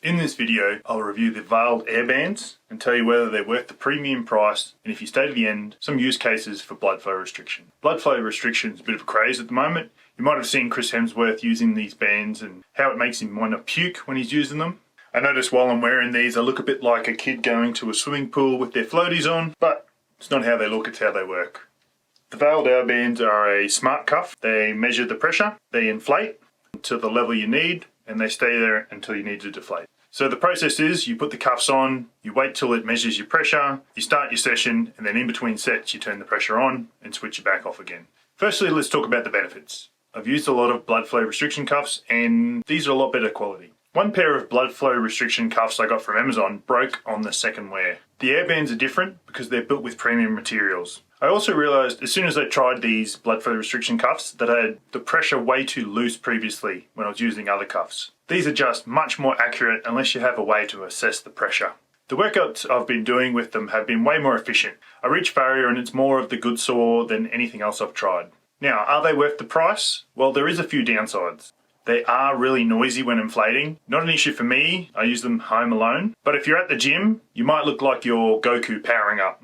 In this video, I'll review the VALD Airbands and tell you whether they're worth the premium price, and if you stay to the end, some use cases for blood flow restriction. Blood flow restriction is a bit of a craze at the moment. You might have seen Chris Hemsworth using these bands and how it makes him want to puke when he's using them. I notice while I'm wearing these, I look a bit like a kid going to a swimming pool with their floaties on, but it's not how they look, it's how they work. The VALD Airbands are a smart cuff. They measure the pressure, they inflate to the level you need, and they stay there until you need to deflate. So the process is you put the cuffs on, you wait till it measures your pressure, you start your session, and then in between sets you turn the pressure on and switch it back off again. Firstly, let's talk about the benefits. I've used a lot of blood flow restriction cuffs and these are a lot better quality. One pair of blood flow restriction cuffs I got from Amazon broke on the second wear. The Airbands are different because they're built with premium materials. I also realised as soon as I tried these blood flow restriction cuffs that I had the pressure way too loose previously when I was using other cuffs. These are just much more accurate unless you have a way to assess the pressure. The workouts I've been doing with them have been way more efficient. I reach failure and it's more of the good sort than anything else I've tried. Now, are they worth the price? Well, there is a few downsides. They are really noisy when inflating. Not an issue for me, I use them home alone. But if you're at the gym, you might look like you're Goku powering up.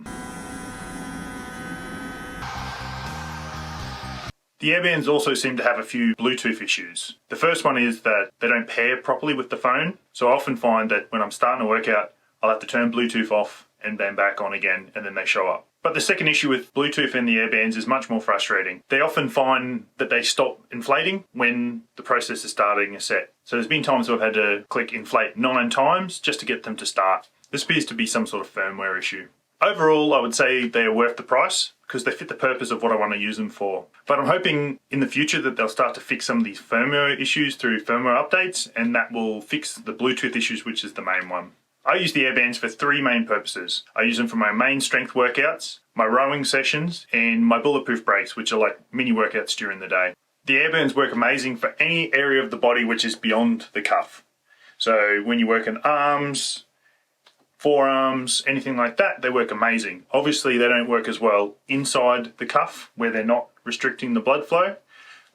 The Airbands also seem to have a few Bluetooth issues. The first one is that they don't pair properly with the phone, so I often find that when I'm starting a workout, I'll have to turn Bluetooth off and then back on again, and then they show up. But the second issue with Bluetooth and the Airbands is much more frustrating. They often find that they stop inflating when the process is starting a set. So there's been times where I've had to click inflate 9 times just to get them to start. This appears to be some sort of firmware issue. Overall, I would say they are worth the price because they fit the purpose of what I want to use them for. But I'm hoping in the future that they'll start to fix some of these firmware issues through firmware updates, and that will fix the Bluetooth issues, which is the main one. I use the Airbands for 3 main purposes. I use them for my main strength workouts, my rowing sessions, and my bulletproof breaks, which are like mini workouts during the day. The Airbands work amazing for any area of the body which is beyond the cuff. So when you work in arms, forearms, anything like that, they work amazing. Obviously they don't work as well inside the cuff where they're not restricting the blood flow,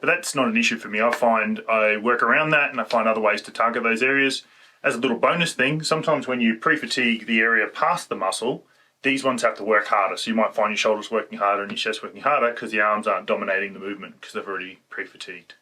but that's not an issue for me. I find I work around that and I find other ways to target those areas. As a little bonus thing, sometimes when you pre-fatigue the area past the muscle, these ones have to work harder. So you might find your shoulders working harder and your chest working harder because the arms aren't dominating the movement because they've already pre-fatigued.